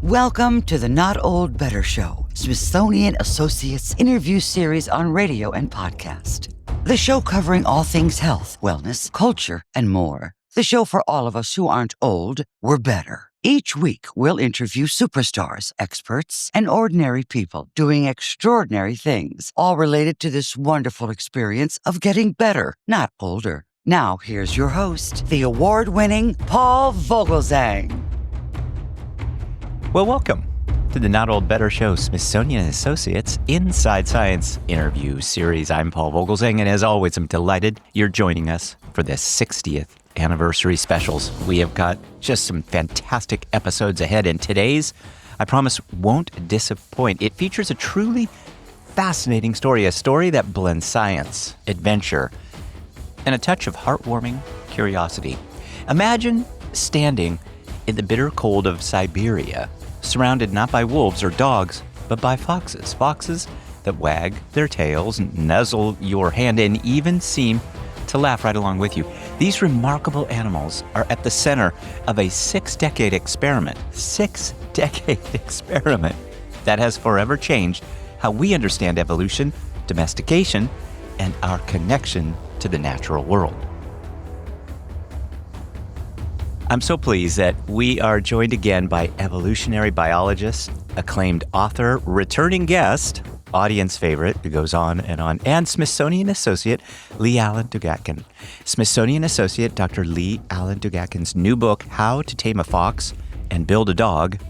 Welcome to the Not Old Better Show, Smithsonian Associates interview series on radio and podcast. The show covering all things health, wellness, culture, and more. The show for all of us who aren't old, we're better. Each week, we'll interview superstars, experts, and ordinary people doing extraordinary things, all related to this wonderful experience of getting better, not older. Now, here's your host, the award-winning Paul Vogelzang. Well, welcome to the Not Old Better Show, Smithsonian Associates Inside Science interview series. I'm Paul Vogelzang, and as always, I'm delighted you're joining us for this 60th anniversary specials. We have got just some fantastic episodes ahead, and today's, I promise, won't disappoint. It features a truly fascinating story, a story that blends science, adventure, and a touch of heartwarming curiosity. Imagine standing in the bitter cold of Siberia, surrounded not by wolves or dogs, but by foxes. Foxes that wag their tails, nuzzle your hand, and even seem to laugh right along with you. These remarkable animals are at the center of a six-decade experiment that has forever changed how we understand evolution, domestication, and our connection to the natural world. I'm so pleased that we are joined again by evolutionary biologist, acclaimed author, returning guest, audience favorite, who goes on, and Smithsonian Associate, Alan Dugatkin. Smithsonian Associate Dr. Alan Dugatkin's new book, How to Tame a Fox and Build a Dog,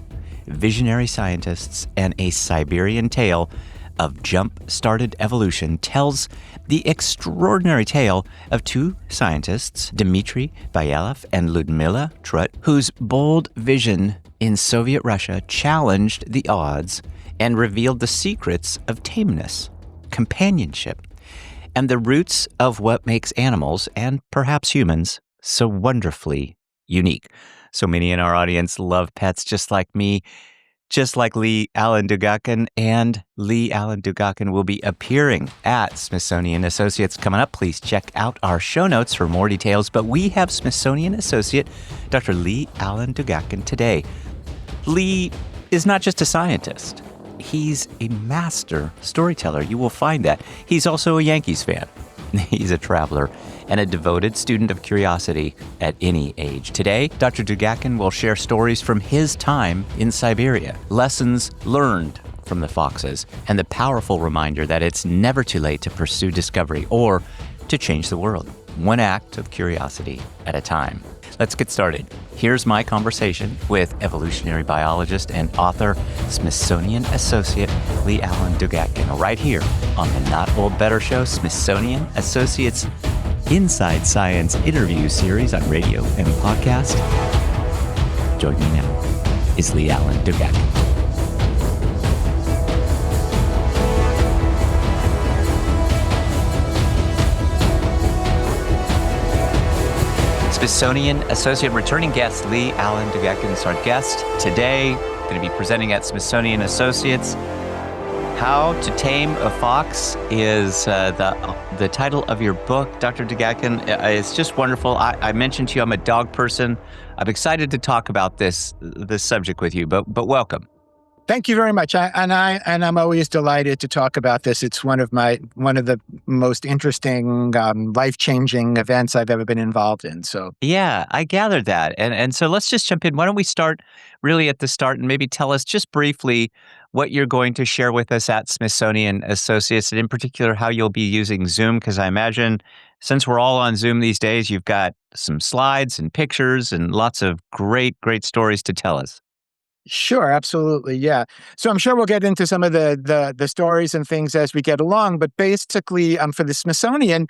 Visionary Scientists and a Siberian Tale of Jump-Started Evolution, tells the extraordinary tale of two scientists, Dmitri, Belyaev, and Ludmila, Trut, whose bold vision in Soviet Russia challenged the odds and revealed the secrets of tameness, companionship, and the roots of what makes animals, and perhaps humans, so wonderfully unique. So many in our audience love pets just like me, just like Alan Dugatkin, and Alan Dugatkin will be appearing at Smithsonian Associates coming up. Please check out our show notes for more details. But we have Smithsonian Associate Dr. Alan Dugatkin today. Lee is not just a scientist. He's a master storyteller. You will find that. He's also a Yankees fan. He's a traveler and a devoted student of curiosity at any age. Today, Dr. Dugatkin will share stories from his time in Siberia, lessons learned from the foxes, and the powerful reminder that it's never too late to pursue discovery or to change the world, one act of curiosity at a time. Let's get started. Here's my conversation with evolutionary biologist and author, Smithsonian Associate Alan Dugatkin, right here on the Not Old Better Show, Smithsonian Associates Inside Science interview series on radio and podcast. Join me now is Alan Dugatkin. Smithsonian Associate returning guest Alan Dugatkin is our guest today. Going to be presenting at Smithsonian Associates. How to Tame a Fox is the title of your book, Dr. Dugatkin. It's just wonderful. I mentioned to you I'm a dog person. I'm excited to talk about this subject with you, but welcome. Thank you very much. I'm always delighted to talk about this. It's one of the most interesting, life-changing events I've ever been involved in. So yeah, I gathered that. And so let's just jump in. Why don't we start really at the start and maybe tell us just briefly what you're going to share with us at Smithsonian Associates, and in particular how you'll be using Zoom, because I imagine since we're all on Zoom these days, you've got some slides and pictures and lots of great stories to tell us. Sure, absolutely, yeah. So I'm sure we'll get into some of the stories and things as we get along. But basically, for the Smithsonian,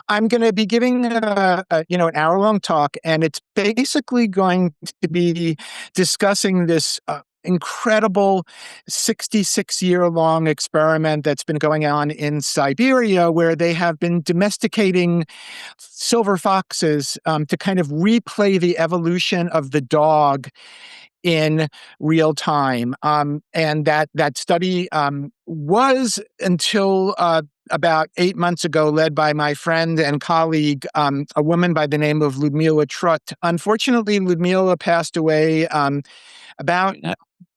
I'm going to be giving an hour-long talk, and it's basically going to be discussing this incredible 66-year-long experiment that's been going on in Siberia, where they have been domesticating silver foxes to kind of replay the evolution of the dog in real time. And that study was, until about 8 months ago, led by my friend and colleague, a woman by the name of Ludmila Trut. Unfortunately, Ludmila passed away about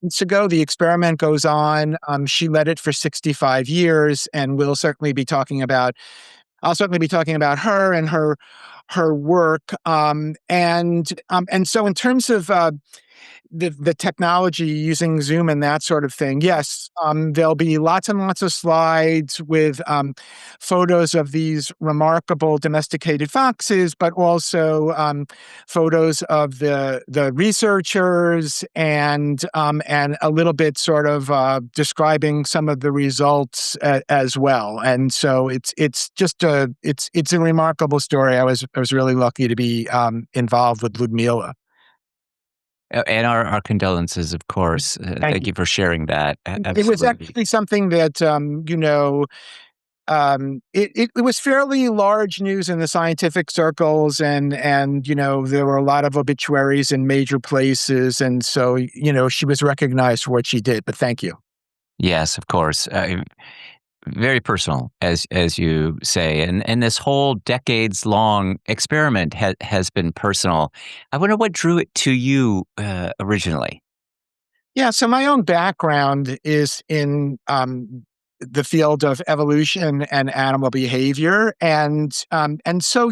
months ago. The experiment goes on. She led it for 65 years, and I'll certainly be talking about her and her work. And so in terms of the technology using Zoom and that sort of thing, yes, there'll be lots and lots of slides with photos of these remarkable domesticated foxes, but also photos of the researchers and a little bit sort of describing some of the results as well. And so it's just a remarkable story. I was really lucky to be involved with Ludmila. And our condolences, of course. Thank you for sharing that. Absolutely. It was actually something that, it was fairly large news in the scientific circles, and there were a lot of obituaries in major places, and so she was recognized for what she did. But thank you. Yes, of course. Very personal, as you say, and this whole decades-long experiment has been personal. I wonder what drew it to you originally. Yeah, so my own background is in the field of evolution and animal behavior, and so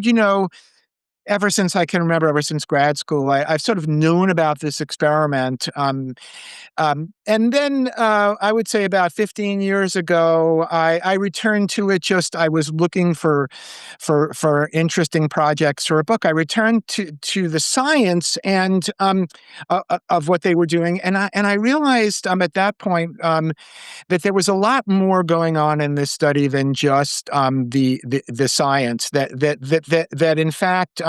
ever since I can remember, ever since grad school, I've sort of known about this experiment. And then I would say about 15 years ago, I returned to it. I was looking for interesting projects for a book. I returned to the science and of what they were doing, and I realized at that point that there was a lot more going on in this study than just the science. That in fact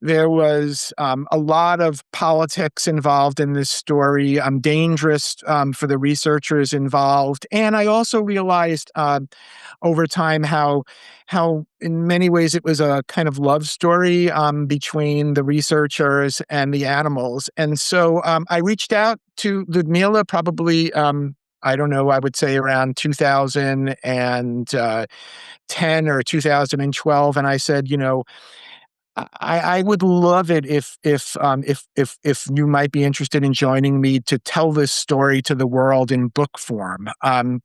there was a lot of politics involved in this story, dangerous for the researchers involved. And I also realized over time how in many ways it was a kind of love story between the researchers and the animals. And so I reached out to Ludmila probably, I don't know, I would say around 2010 or 2012. And I said, I would love it if you might be interested in joining me to tell this story to the world in book form. And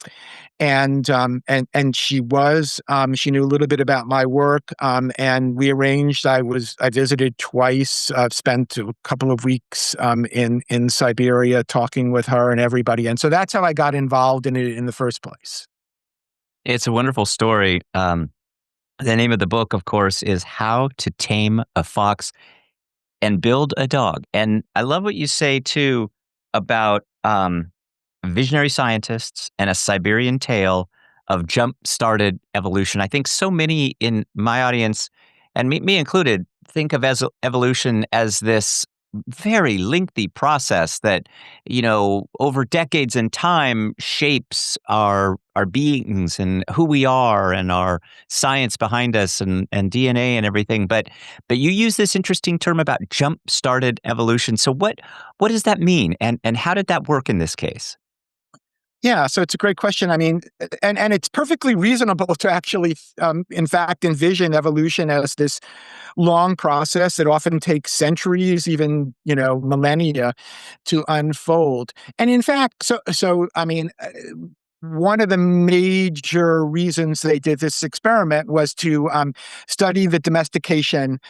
she was. She knew a little bit about my work, and we arranged. I visited twice. Spent a couple of weeks in Siberia talking with her and everybody, and so that's how I got involved in it in the first place. It's a wonderful story. The name of the book, of course, is How to Tame a Fox and Build a Dog. And I love what you say, too, about visionary scientists and a Siberian tale of jump-started evolution. I think so many in my audience, and me included, think of evolution as this very lengthy process that, over decades and time shapes our beings and who we are and our science behind us and DNA and everything. But you use this interesting term about jump-started evolution. So what does that mean? And how did that work in this case? Yeah, so it's a great question. I mean, and it's perfectly reasonable to actually, in fact, envision evolution as this long process that often takes centuries, even millennia, to unfold. And in fact, so I mean, one of the major reasons they did this experiment was to study the domestication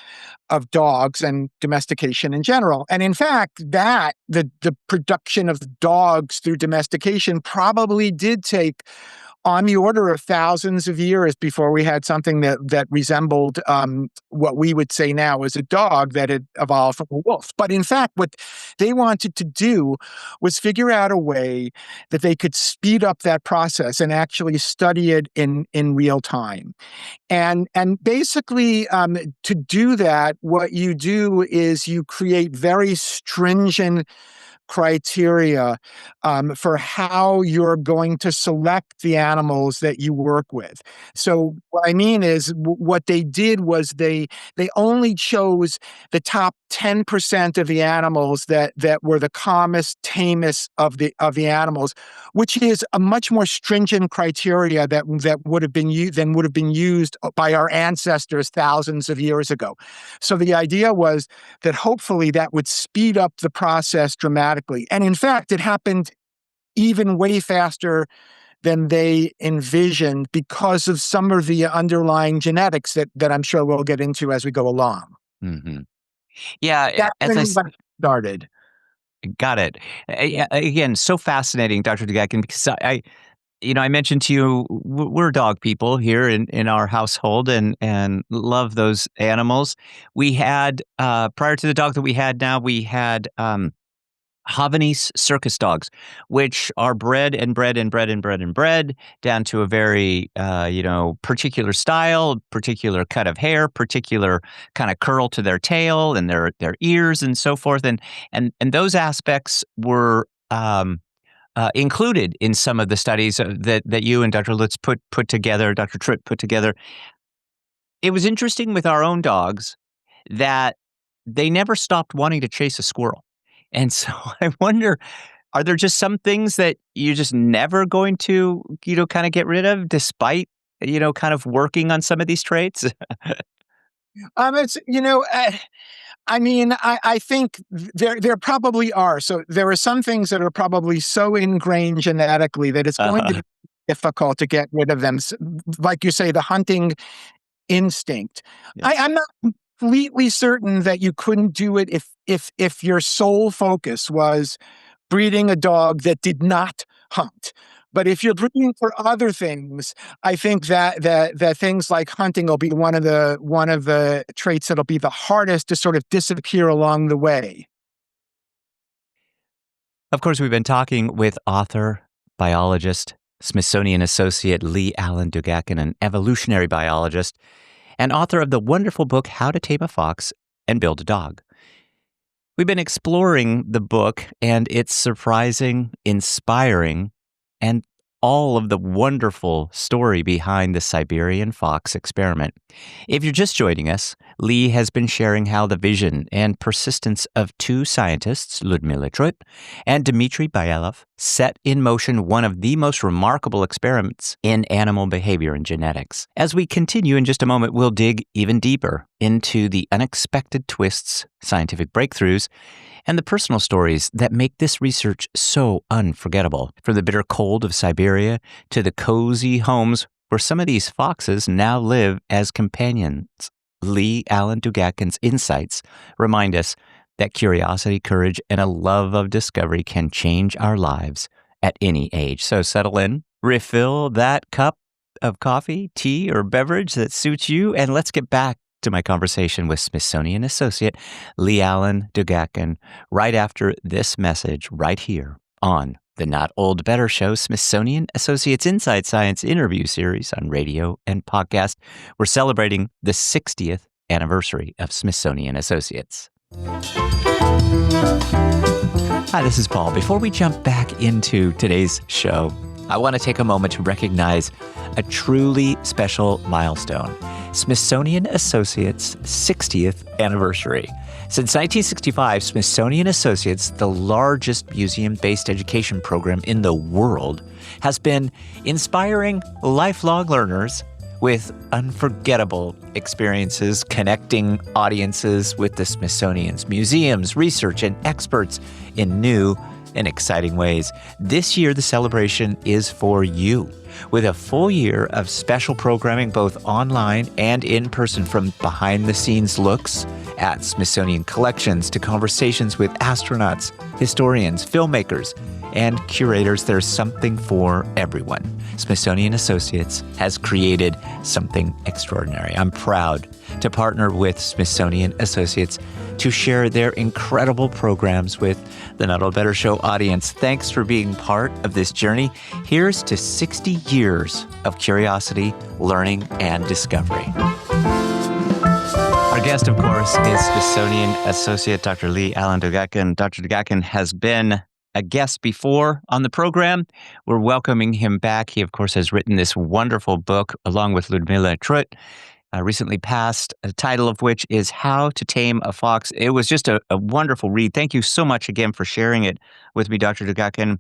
of dogs and domestication in general. And in fact, that the production of dogs through domestication probably did take on the order of thousands of years before we had something that resembled what we would say now is a dog that had evolved from a wolf. But in fact, what they wanted to do was figure out a way that they could speed up that process and actually study it in real time. And basically, to do that, what you do is you create very stringent criteria for how you're going to select the animals that you work with. So what I mean is what they did was they only chose the top 10% of the animals that were the calmest, tamest of the animals, which is a much more stringent criteria that would have been used by our ancestors thousands of years ago. So the idea was that hopefully that would speed up the process dramatically dramatically. And in fact, it happened even way faster than they envisioned because of some of the underlying genetics that I'm sure we'll get into as we go along. Mm-hmm. Yeah, That's as I when it started. got it. Again, so fascinating, Dr. Dugatkin, because I mentioned to you, we're dog people here in our household and love those animals. We had, prior to the dog that we had now, we had Havanese circus dogs, which are bred and bred and bred and bred and bred down to a very, particular style, particular cut of hair, particular kind of curl to their tail and their ears and so forth. And those aspects were included in some of the studies that you and Dr. Lutz put together, Dr. Trut put together. It was interesting with our own dogs that they never stopped wanting to chase a squirrel. And so I wonder, are there just some things that you're just never going to, kind of get rid of despite, kind of working on some of these traits? It's I think there probably are. So there are some things that are probably so ingrained genetically that it's going to be difficult to get rid of them. Like you say, the hunting instinct. Yeah. I'm not completely certain that you couldn't do it if your sole focus was breeding a dog that did not hunt. But if you're breeding for other things, I think that things like hunting will be one of the traits that'll be the hardest to sort of disappear along the way. Of course, we've been talking with author, biologist, Smithsonian Associate Alan Dugatkin, an evolutionary biologist, and author of the wonderful book, How to Tame a Fox and Build a Dog. We've been exploring the book and its surprising, inspiring, and all of the wonderful story behind the Siberian fox experiment. If you're just joining us, Lee has been sharing how the vision and persistence of two scientists, Ludmila Trut and Dmitri Belyaev, set in motion one of the most remarkable experiments in animal behavior and genetics. As we continue in just a moment, we'll dig even deeper into the unexpected twists, scientific breakthroughs, and the personal stories that make this research so unforgettable. From the bitter cold of Siberia to the cozy homes where some of these foxes now live as companions, Alan Dugatkin's insights remind us that curiosity, courage, and a love of discovery can change our lives at any age. So settle in, refill that cup of coffee, tea, or beverage that suits you, and let's get back to my conversation with Smithsonian Associate Alan Dugatkin right after this message right here on the Not Old Better Show, Smithsonian Associates Inside Science interview series on radio and podcast. We're celebrating the 60th anniversary of Smithsonian Associates. Hi, this is Paul. Before we jump back into today's show, I want to take a moment to recognize a truly special milestone. Smithsonian Associates' 60th anniversary. Since 1965, Smithsonian Associates, the largest museum-based education program in the world, has been inspiring lifelong learners with unforgettable experiences, connecting audiences with the Smithsonian's museums, research, and experts in new and exciting ways. This year, the celebration is for you, with a full year of special programming both online and in person, from behind-the-scenes looks at Smithsonian collections to conversations with astronauts, historians, filmmakers, and curators. There's something for everyone. Smithsonian Associates has created something extraordinary. I'm proud to partner with Smithsonian Associates to share their incredible programs with the Not Old Better Show audience. Thanks for being part of this journey. Here's to 60 years of curiosity, learning, and discovery. Our guest, of course, is Smithsonian Associate Dr. Alan Dugatkin. Dr. Dugatkin has been a guest before on the program. We're welcoming him back. He, of course, has written this wonderful book along with Ludmila Trut, recently passed, the title of which is How to Tame a Fox. It was just a wonderful read. Thank you so much again for sharing it with me, Dr. Dugatkin.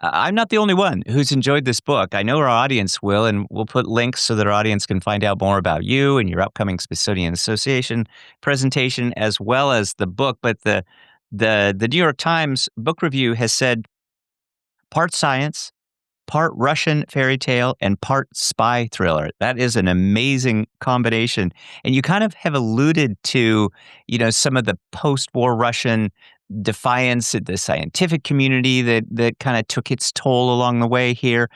I'm not the only one who's enjoyed this book. I know our audience will, and we'll put links so that our audience can find out more about you and your upcoming Smithsonian Association presentation, as well as the book. But the the New York Times book review has said part science, part Russian fairy tale, and part spy thriller. That is an amazing combination. And you kind of have alluded to, some of the post-war Russian defiance at the scientific community that kind of took its toll along the way here.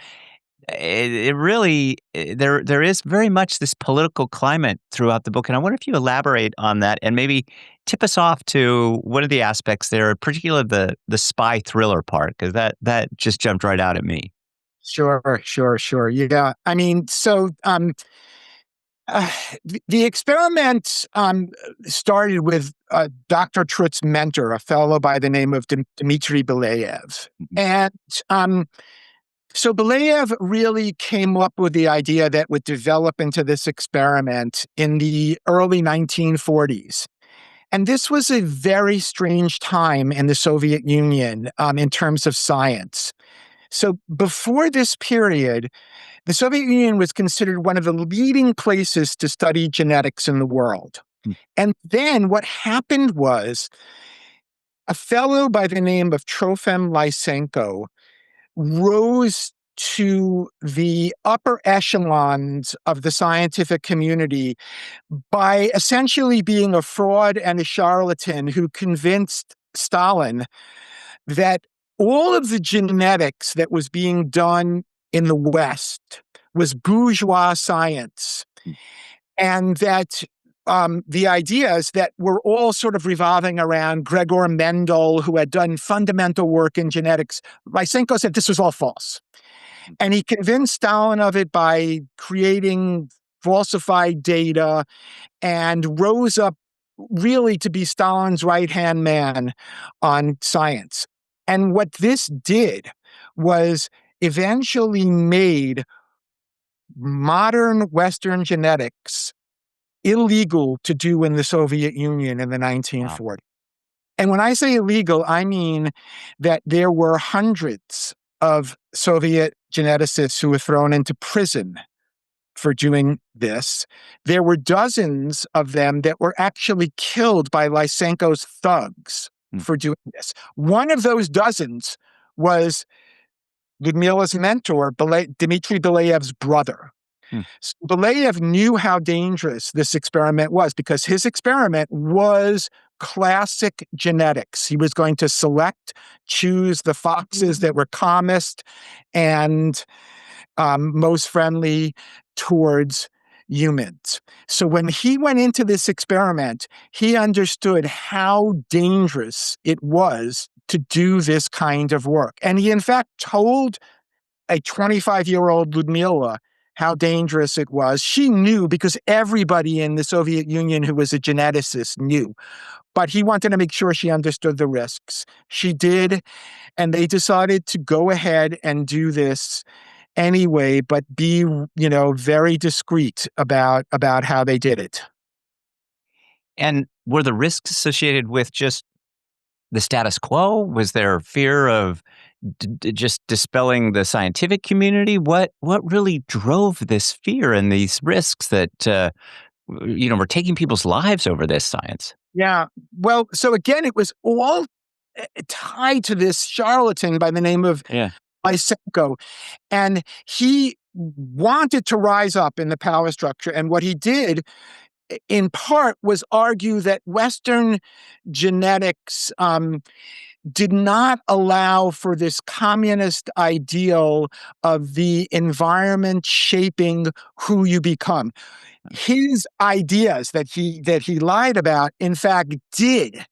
It really there is very much this political climate throughout the book, and I wonder if you elaborate on that and maybe tip us off to what are the aspects there, particularly the spy thriller part, because that just jumped right out at me. Sure. Yeah. I mean, so the experiment started with Dr. Trut's mentor, a fellow by the name of Dmitri Belyaev. And so Belyaev really came up with the idea that would develop into this experiment in the early 1940s. And this was a very strange time in the Soviet Union in terms of science. So before this period, the Soviet Union was considered one of the leading places to study genetics in the world. And then what happened was a fellow by the name of Trofim Lysenko rose to the upper echelons of the scientific community by essentially being a fraud and a charlatan who convinced Stalin that all of the genetics that was being done in the West was bourgeois science, and that the ideas that were all sort of revolving around Gregor Mendel, who had done fundamental work in genetics. Lysenko said this was all false. And he convinced Stalin of it by creating falsified data and rose up really to be Stalin's right-hand man on science. And what this did was eventually made modern Western genetics illegal to do in the Soviet Union in the 1940s. Wow. And when I say illegal, I mean that there were hundreds of Soviet geneticists who were thrown into prison for doing this. There were dozens of them that were actually killed by Lysenko's thugs for doing this. One of those dozens was Ludmila's mentor, Dmitri Belyaev's brother. So Belyaev knew how dangerous this experiment was because his experiment was classic genetics. He was going to choose the foxes that were calmest and most friendly towards humans. So when he went into this experiment, he understood how dangerous it was to do this kind of work. And he, in fact, told a 25-year-old Ludmila how dangerous it was. She knew because everybody in the Soviet Union who was a geneticist knew. But he wanted to make sure she understood the risks. She did, and they decided to go ahead and do this anyway, but be, very discreet about how they did it. And were the risks associated with just the status quo? Was there fear of just dispelling the scientific community? What really drove this fear and these risks that were taking people's lives over this science? Yeah. Well, so again, it was all tied to this charlatan by the name of Lysenko. And he wanted to rise up in the power structure. And what he did, in part, was argue that Western genetics did not allow for this communist ideal of the environment shaping who you become. His ideas that he lied about, in fact, did.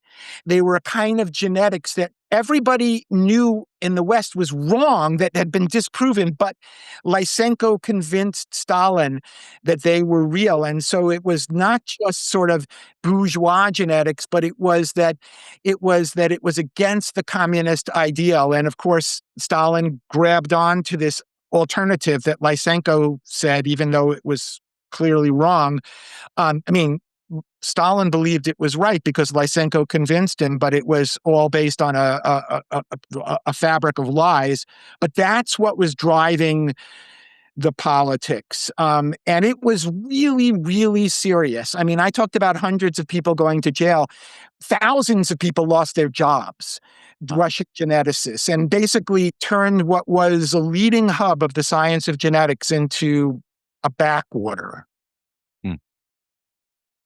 They were a kind of genetics that everybody knew in the West was wrong, that had been disproven, but Lysenko convinced Stalin that they were real. And so it was not just sort of bourgeois genetics, but it was that it was against the communist ideal. And of course, Stalin grabbed on to this alternative that Lysenko said, even though it was clearly wrong. Stalin believed it was right because Lysenko convinced him, but it was all based on a fabric of lies. But that's what was driving the politics. And it was really, really serious. I mean, I talked about hundreds of people going to jail. Thousands of people lost their jobs, Russian geneticists, and basically turned what was a leading hub of the science of genetics into a backwater.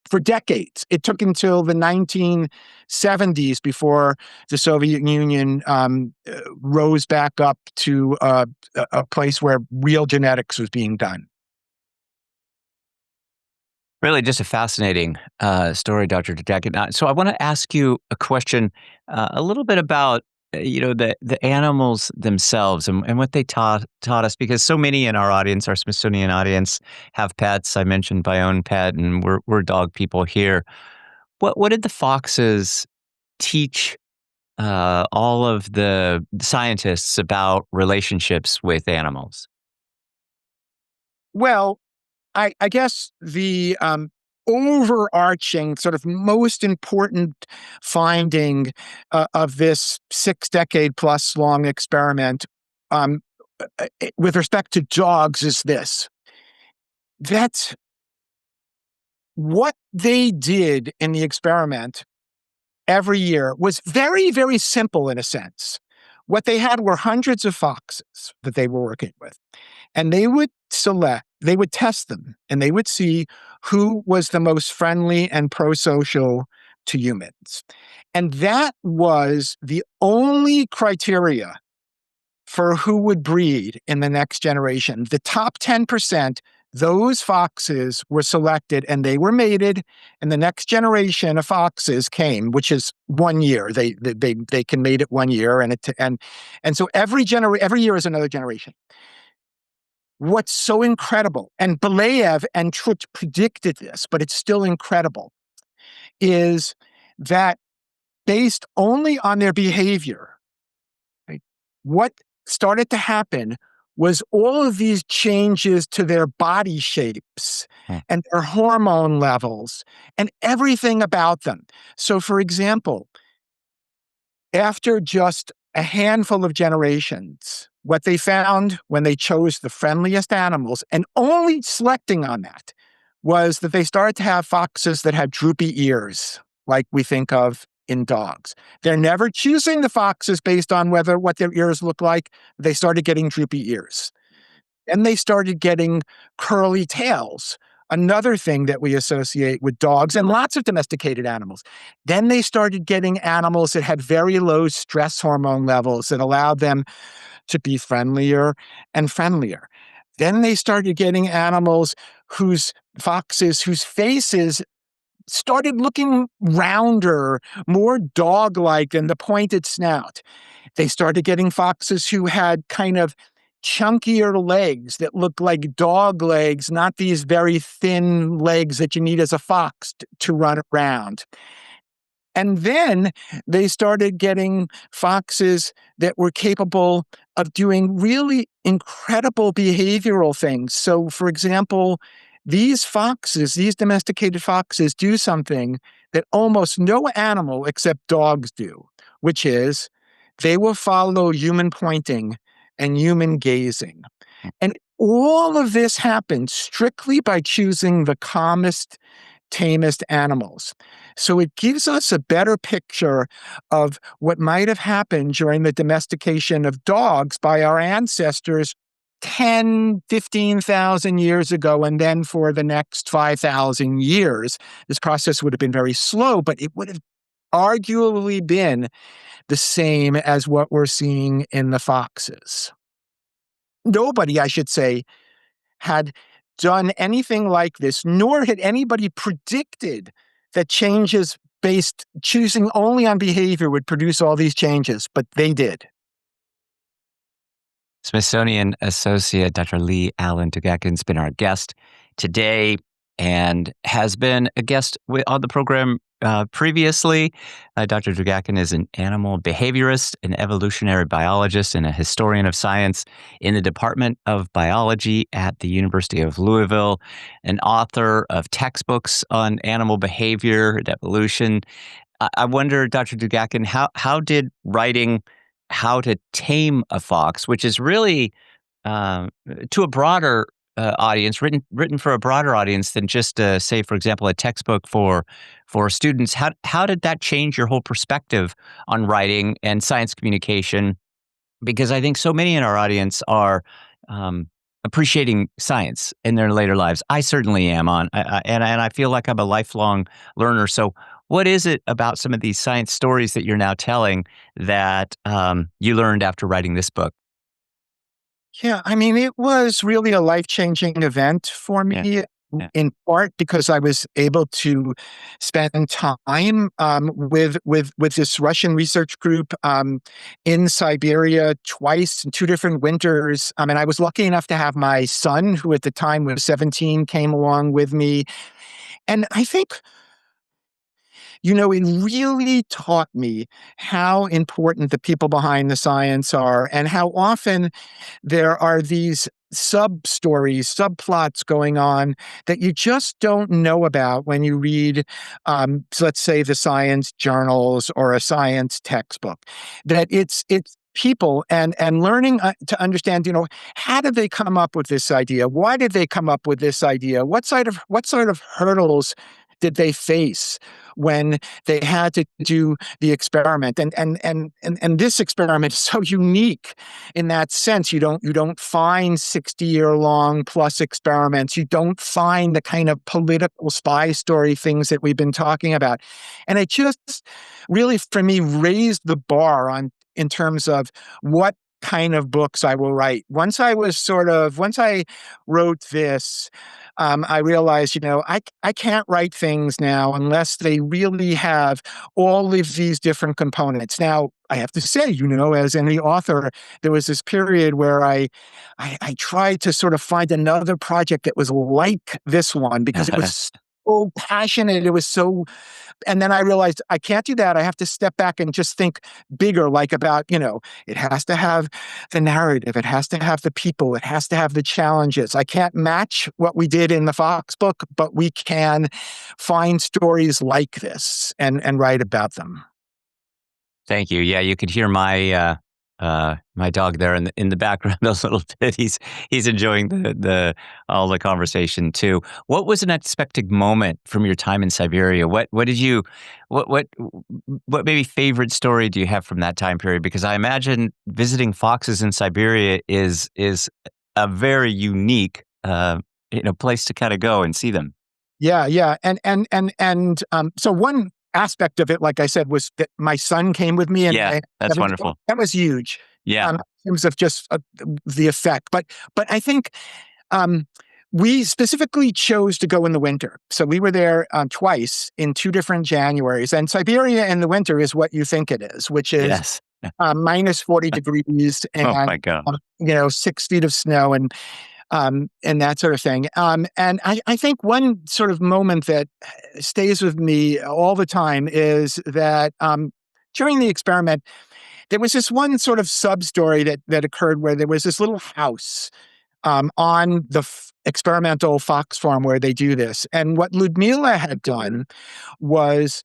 For decades. It took until the 1970s before the Soviet Union rose back up to a place where real genetics was being done. Really just a fascinating story, Dr. Dugatkin. So I want to ask you a question a little bit about the animals themselves and what they taught us, because so many in our audience, our Smithsonian audience, have pets. I mentioned my own pet, and we're dog people here. What did the foxes teach all of the scientists about relationships with animals? Well, I guess the overarching, sort of most important finding of this 6-decade plus long experiment with respect to dogs is this: that what they did in the experiment every year was very, very simple in a sense. What they had were hundreds of foxes that they were working with, and they would test them, and they would see who was the most friendly and pro-social to humans. And that was the only criteria for who would breed in the next generation. The top 10%, those foxes were selected and they were mated, and the next generation of foxes came, which is 1 year. They can mate it 1 year, and so every year is another generation. What's so incredible, and Belyaev and Trut predicted this, but it's still incredible, is that based only on their behavior, right, what started to happen was all of these changes to their body shapes and their hormone levels and everything about them. So, for example, after just a handful of generations, what they found when they chose the friendliest animals, and only selecting on that, was that they started to have foxes that had droopy ears, like we think of in dogs. They're never choosing the foxes based on what their ears look like. They started getting droopy ears. And they started getting curly tails, another thing that we associate with dogs and lots of domesticated animals. Then they started getting animals that had very low stress hormone levels that allowed them to be friendlier and friendlier. Then they started getting animals foxes whose faces started looking rounder, more dog-like than the pointed snout. They started getting foxes who had kind of chunkier legs that looked like dog legs, not these very thin legs that you need as a fox to run around. And then they started getting foxes that were capable of doing really incredible behavioral things. So, for example, these domesticated foxes, do something that almost no animal except dogs do, which is they will follow human pointing and human gazing. And all of this happened strictly by choosing the calmest, tamest animals. So it gives us a better picture of what might have happened during the domestication of dogs by our ancestors 10, 15,000 years ago, and then for the next 5,000 years. This process would have been very slow, but it would have arguably been the same as what we're seeing in the foxes. Nobody, I should say, had done anything like this, nor had anybody predicted that choosing only on behavior would produce all these changes, but they did. Smithsonian Associate Dr. Alan Dugatkin has been our guest today and has been a guest on the program previously. Dr. Dugatkin is an animal behaviorist, an evolutionary biologist, and a historian of science in the Department of Biology at the University of Louisville, an author of textbooks on animal behavior and evolution. I wonder, Dr. Dugatkin, how did writing How to Tame a Fox, which is really to a broader audience, written for a broader audience than just, say, for example, a textbook for students. How did that change your whole perspective on writing and science communication? Because I think so many in our audience are appreciating science in their later lives. I certainly am and I feel like I'm a lifelong learner. So, what is it about some of these science stories that you're now telling that you learned after writing this book? Yeah, I mean, it was really a life-changing event for Yeah, me, yeah. in part because I was able to spend time with this Russian research group in Siberia twice in 2 different winters. And I was lucky enough to have my son, who at the time was 17, came along with me. And I think, it really taught me how important the people behind the science are and how often there are these sub stories, subplots going on that you just don't know about when you read, so let's say, the science journals or a science textbook. That it's people and learning to understand, how did they come up with this idea? Why did they come up with this idea? What sort of hurdles did they face when they had to do the experiment? And this experiment is so unique in that sense. You don't find 60-year-long plus experiments. You don't find the kind of political spy story things that we've been talking about. And it just really, for me, raised the bar on in terms of what kind of books I will write. Once I wrote this, I realized, I can't write things now unless they really have all of these different components. Now, I have to say, as any author, there was this period where I tried to sort of find another project that was like this one because it was so passionate. And then I realized I can't do that. I have to step back and just think bigger, like about, it has to have the narrative, it has to have the people, it has to have the challenges. I can't match what we did in the Fox book, but we can find stories like this and write about them. Thank you. Yeah, you could hear my dog there in the background a little bit. He's enjoying the all the conversation too. What was an unexpected moment from your time in Siberia? What did you what maybe favorite story do you have from that time period? Because I imagine visiting foxes in Siberia is a very unique place to kind of go and see them. Yeah, yeah. So one aspect of it, like I said, was that my son came with me, and Yeah, that's wonderful. that was huge, Yeah. in terms of just the effect. But I think we specifically chose to go in the winter. So we were there twice in 2 different Januaries. And Siberia in the winter is what you think it is, which is Yes. minus 40 degrees Oh and my God. 6 feet of snow and that sort of thing. And I think one sort of moment that stays with me all the time is that during the experiment, there was this one sort of sub story that occurred where there was this little house on the experimental fox farm where they do this. And what Ludmila had done was,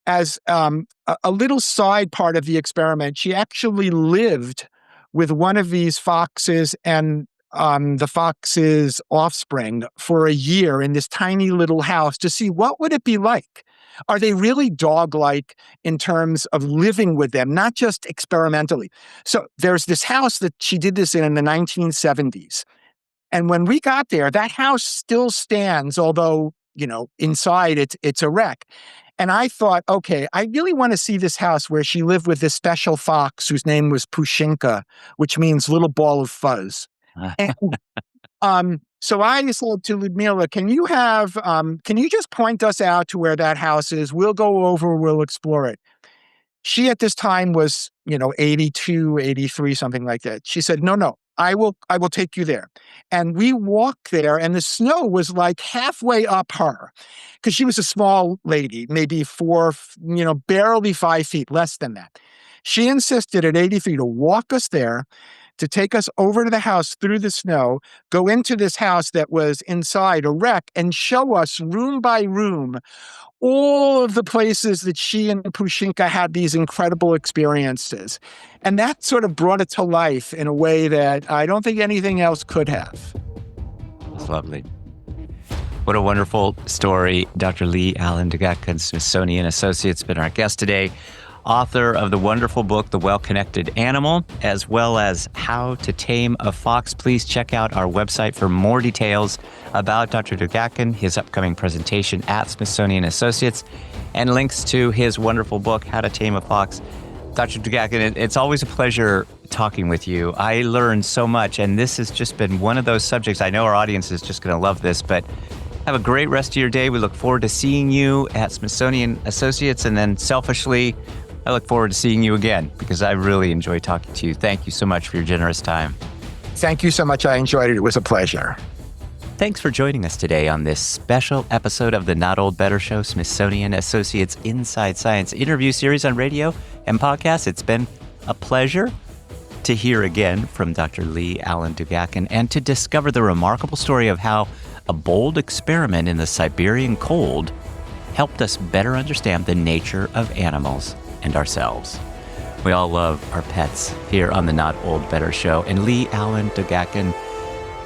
as a little side part of the experiment, she actually lived with one of these foxes and the fox's offspring for a year in this tiny little house to see what would it be like. Are they really dog-like in terms of living with them, not just experimentally? So there's this house that she did this in the 1970s. And when we got there, that house still stands, although, inside it's a wreck. And I thought, okay, I really want to see this house where she lived with this special fox whose name was Pushinka, which means little ball of fuzz. And so I said to Ludmila, can you just point us out to where that house is? We'll go over, we'll explore it. She at this time was, 82, 83, something like that. She said, no, I will take you there. And we walked there, and the snow was like halfway up her because she was a small lady, maybe barely 5 feet, less than that. She insisted at 83 to walk us there. to take us over to the house through the snow, go into this house that was inside a wreck, and show us room by room all of the places that she and Pushinka had these incredible experiences. And that sort of brought it to life in a way that I don't think anything else could have. That's lovely. What a wonderful story. Dr. Alan Dugatkin, Smithsonian Associates, been our guest today, author of the wonderful book, The Well-Connected Animal, as well as How to Tame a Fox. Please check out our website for more details about Dr. Dugatkin, his upcoming presentation at Smithsonian Associates, and links to his wonderful book, How to Tame a Fox. Dr. Dugatkin, it's always a pleasure talking with you. I learned so much, and this has just been one of those subjects. I know our audience is just going to love this, but have a great rest of your day. We look forward to seeing you at Smithsonian Associates, and then selfishly, I look forward to seeing you again because I really enjoy talking to you. Thank you so much for your generous time. Thank you so much. I enjoyed it. It was a pleasure. Thanks for joining us today on this special episode of the Not Old Better Show, Smithsonian Associates Inside Science interview series on radio and podcast. It's been a pleasure to hear again from Dr. Alan Dugatkin and to discover the remarkable story of how a bold experiment in the Siberian cold helped us better understand the nature of animals and ourselves. We all love our pets here on the Not Old Better Show, and Alan Dugatkin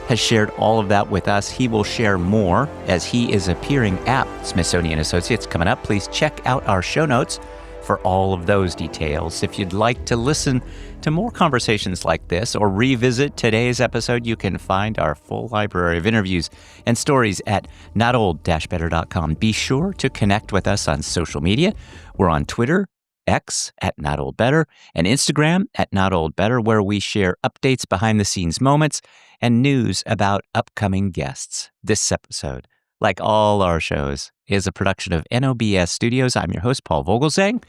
has shared all of that with us. He will share more as he is appearing at Smithsonian Associates coming up. Please check out our show notes for all of those details. If you'd like to listen to more conversations like this or revisit today's episode, you can find our full library of interviews and stories at notold-better.com. Be sure to connect with us on social media. We're on Twitter, X at Not Old Better, and Instagram at Not Old Better, where we share updates, behind-the-scenes moments, and news about upcoming guests. This episode, like all our shows, is a production of NOBS Studios. I'm your host, Paul Vogelsang,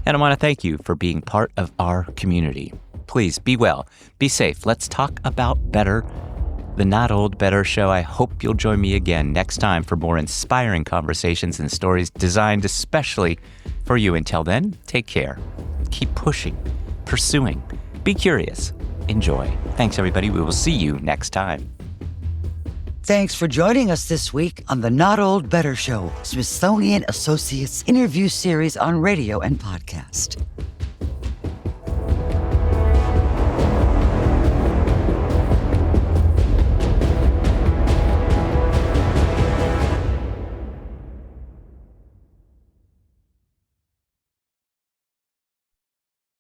and I want to thank you for being part of our community. Please be well, be safe. Let's talk about better. The Not Old Better Show. I hope you'll join me again next time for more inspiring conversations and stories designed especially for you. Until then, take care. Keep pushing, pursuing, be curious, enjoy. Thanks, everybody. We will see you next time. Thanks for joining us this week on the Not Old Better Show, Smithsonian Associates interview series on radio and podcast.